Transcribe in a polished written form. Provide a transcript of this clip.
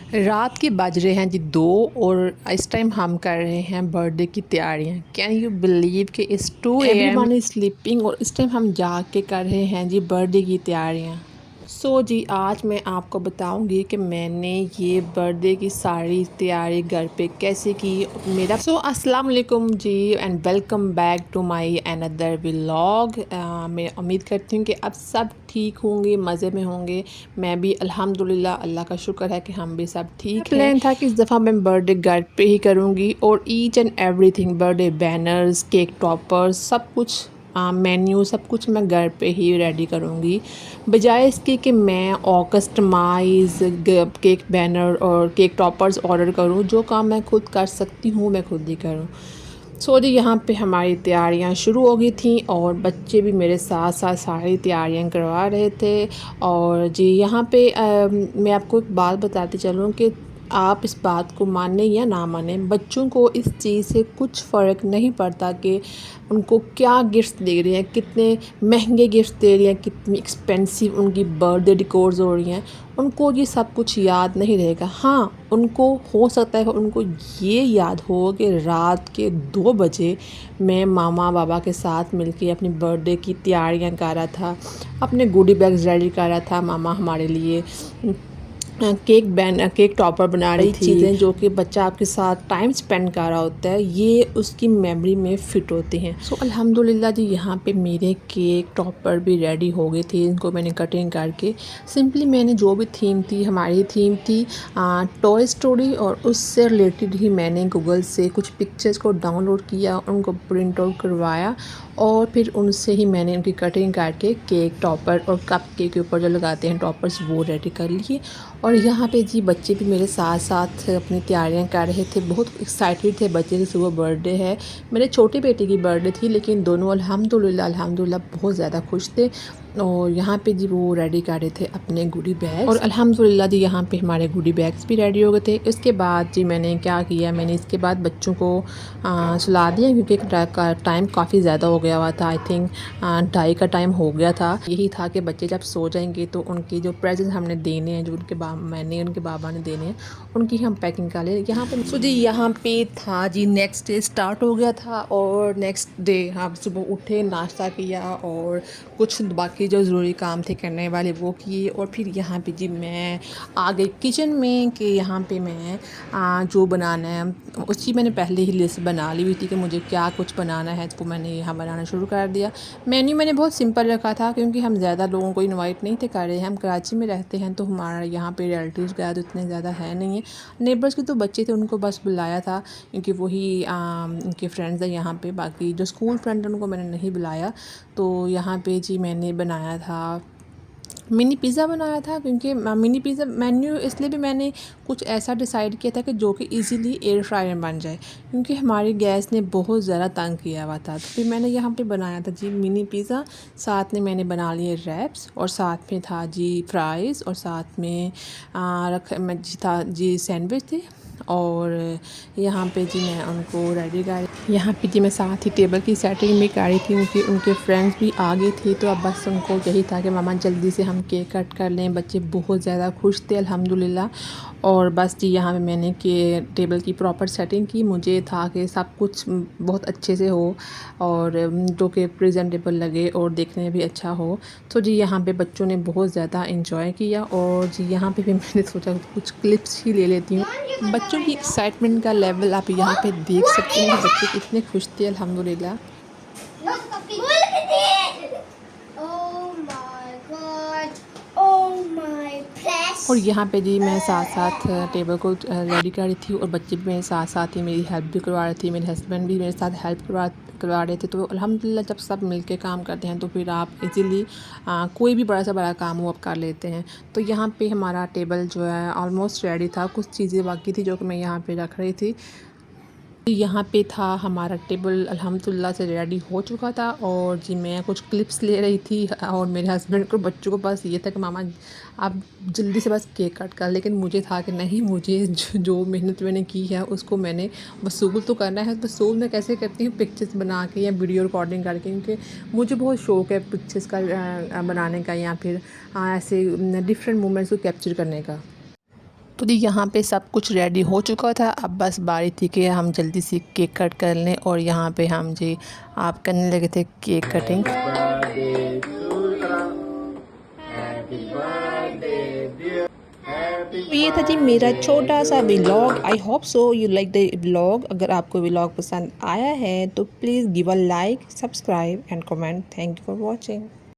रात के बज रहे हैं जी 2 और इस टाइम हम कर रहे हैं बर्थडे की तैयारियां। कैन यू बिलीव कि इस 2 एवरीवन इज स्लीपिंग और इस टाइम हम जाग के कर रहे हैं जी बर्थडे की तैयारियां। जी आज मैं आपको बताऊंगी कि मैंने ये बर्थडे की सारी तैयारी घर पे कैसे की मेरा। अस्सलाम वालेकुम जी and welcome back to my another vlog. मैं उम्मीद करती हूँ कि अब सब ठीक होंगे, मज़े में होंगे। मैं भी अल्हम्दुलिल्लाह, अल्लाह का शुक्र है कि हम भी सब ठीक हैं। प्लान था कि इस दफ़ा मैं बर्थडे घर पे ही करूँगी और each and everything, birthday banners, cake toppers, सब कुछ मेन्यू सब कुछ मैं घर पे ही रेडी करूँगी, बजाय इसके कि मैं कस्टमाइज़ केक बैनर और केक टॉपर्स ऑर्डर करूँ। जो काम मैं खुद कर सकती हूँ मैं खुद ही करूँ। जी यहाँ पे हमारी तैयारियाँ शुरू हो गई थी और बच्चे भी मेरे साथ साथ सारी तैयारियाँ करवा रहे थे। और जी यहाँ पे मैं आपको एक बात बताती चलूँ कि आप इस बात को माने या ना माने, बच्चों को इस चीज़ से कुछ फ़र्क नहीं पड़ता कि उनको क्या गिफ्ट दे रहे हैं, कितने महंगे गिफ्ट दे रहे हैं, कितनी एक्सपेंसिव उनकी बर्थडे डिकोर्स हो रही हैं। उनको ये सब कुछ याद नहीं रहेगा। हाँ, उनको हो सकता है कि उनको ये याद हो कि रात के 2 बजे मैं मामा बाबा के साथ मिलके अपनी बर्थडे की तैयारियां कर रहा था, अपने गुडी बैग्स रेडी कर रहा था। मामा हमारे लिए केक टॉपर बना रही थी। चीज़ें जो कि बच्चा आपके साथ टाइम स्पेंड कर रहा होता है, ये उसकी मेमोरी में फ़िट होती हैं। अल्हम्दुलिल्लाह जी यहाँ पे मेरे केक टॉपर भी रेडी हो गए थे। इनको मैंने कटिंग करके सिंपली मैंने जो भी थीम थी, हमारी थीम थी टॉय स्टोरी, और उससे रिलेटेड ही मैंने गूगल से कुछ पिक्चर्स को डाउनलोड किया, उनको प्रिंट आउट करवाया और फिर उनसे ही मैंने उनकी कटिंग करके केक टॉपर और कप केक के ऊपर जो लगाते हैं टॉपर्स, वो रेडी कर लिए। और यहाँ पे जी बच्चे भी मेरे साथ साथ अपनी तैयारियां कर रहे थे। बहुत एक्साइटेड थे बच्चे कि सुबह बर्थडे है। मेरे छोटे बेटे की बर्थडे थी, लेकिन दोनों अल्हम्दुलिल्लाह अल्हम्दुलिल्लाह बहुत ज़्यादा खुश थे। और यहाँ पे जी वो रेडी कर रहे थे अपने गुडी बैग, और अल्हम्दुलिल्लाह जी यहाँ पे हमारे गुडी बैग्स भी रेडी हो गए थे। इसके बाद जी मैंने क्या किया, मैंने इसके बाद बच्चों को सुला दिया क्योंकि टाइम काफ़ी ज़्यादा हो गया हुआ था। आई थिंक 2:30 का टाइम हो गया था। यही था कि बच्चे जब सो जाएंगे तो उनकी जो प्रेजेंट हमने देने हैं, जो मैंने उनके बाबा ने देने हैं, उनकी हम पैकिंग कर ले। यहाँ पे जी यहाँ पे था जी नेक्स्ट डे स्टार्ट हो गया था। और नेक्स्ट डे हम सुबह उठे, नाश्ता किया और कुछ बाकी जो ज़रूरी काम थे करने वाले वो किए। और फिर यहाँ पे जी मैं आ गई किचन में कि यहाँ पे मैं जो बनाना है उसकी मैंने पहले ही लिस्ट बना ली हुई थी कि मुझे क्या कुछ बनाना है, तो मैंने यहाँ बनाना शुरू कर दिया। मेन्यू मैंने बहुत सिंपल रखा था क्योंकि हम ज़्यादा लोगों को इनवाइट नहीं थे कर रहे हैं। हम कराची में रहते हैं तो हमारा यहाँ पे रिलेटिव्स वगैरह तो इतने ज़्यादा है नहीं है। नेबर्स के तो बच्चे थे, उनको बस बुलाया था क्योंकि वही उनके फ्रेंड्स हैं यहाँ पे। बाकी जो स्कूल फ्रेंड उनको मैंने नहीं बुलाया। तो यहाँ पे जी मैंने बनाया था मिनी पिज़्ज़ा बनाया था, क्योंकि मिनी पिज़्ज़ा मेन्यू इसलिए भी मैंने कुछ ऐसा डिसाइड किया था कि जो कि इजीली एयर फ्रायर में बन जाए, क्योंकि हमारी गैस ने बहुत ज़्यादा तंग किया हुआ था। तो फिर मैंने यहाँ पे बनाया था जी मिनी पिज़्ज़ा, साथ में मैंने बना लिए रैप्स, और साथ में था जी फ्राइज़, और साथ में था जी सैंडविच थे। और यहाँ पे जी मैं उनको रेडी कर, यहाँ पे जी मैं साथ ही टेबल की सेटिंग भी कर रही थी क्योंकि उनके फ्रेंड्स भी आ गए थे। तो अब बस उनको यही था कि मामा जल्दी से हम केक कट कर लें। बच्चे बहुत ज़्यादा खुश थे अल्हम्दुलिल्लाह। और बस जी यहाँ पे मैंने के टेबल की प्रॉपर सेटिंग की। मुझे था कि सब कुछ बहुत अच्छे से हो और जो कि प्रेजेंटेबल लगे और देखने में भी अच्छा हो। तो जी यहाँ पे बच्चों ने बहुत ज़्यादा इंजॉय किया। और जी यहाँ पे भी मैंने सोचा कुछ क्लिप्स ही ले लेती हूँ। बच्चों की एक्साइटमेंट का लेवल आप यहाँ पे देख सकते हैं कि बच्चे कितने खुश थे अल्हम्दुलिल्लाह। और यहाँ पे जी मैं साथ साथ टेबल को रेडी कर रही थी और बच्चे भी मेरे साथ साथ ही मेरी हेल्प भी करवा रहे थे। मेरे हस्बैंड भी मेरे साथ हेल्प करवा रहे थे। तो अल्हम्दुलिल्लाह जब सब मिलके काम करते हैं तो फिर आप इजीली कोई भी बड़ा सा बड़ा काम हो आप कर लेते हैं। तो यहाँ पे हमारा टेबल जो है ऑलमोस्ट रेडी था। कुछ चीज़ें बाकी थी जो कि मैं यहाँ पे रख रही थी। यहाँ पे था हमारा टेबल अल्हम्दुलिल्लाह से रेडी हो चुका था। और जी मैं कुछ क्लिप्स ले रही थी और मेरे हस्बैंड को बच्चों को बस ये था कि मामा आप जल्दी से बस केक कट कर। लेकिन मुझे था कि नहीं, मुझे जो मेहनत मैंने की है उसको मैंने वसूल तो करना है। तो वसूल मैं कैसे करती हूँ, पिक्चर्स बना के या वीडियो रिकॉर्डिंग करके, क्योंकि मुझे बहुत शौक़ है पिक्चर्स का बनाने का या फिर ऐसे डिफरेंट मोमेंट्स को कैप्चर करने का। तो जी यहाँ पे सब कुछ रेडी हो चुका था, अब बस बारी थी कि हम जल्दी से केक कट कर लें। और यहाँ पे हम जी आप करने लगे थे केक कटिंग। तो ये था जी मेरा छोटा सा vlog. I hope so you like the vlog. अगर आपको व्लॉग पसंद आया है तो please give a like, subscribe and comment. Thank you for watching.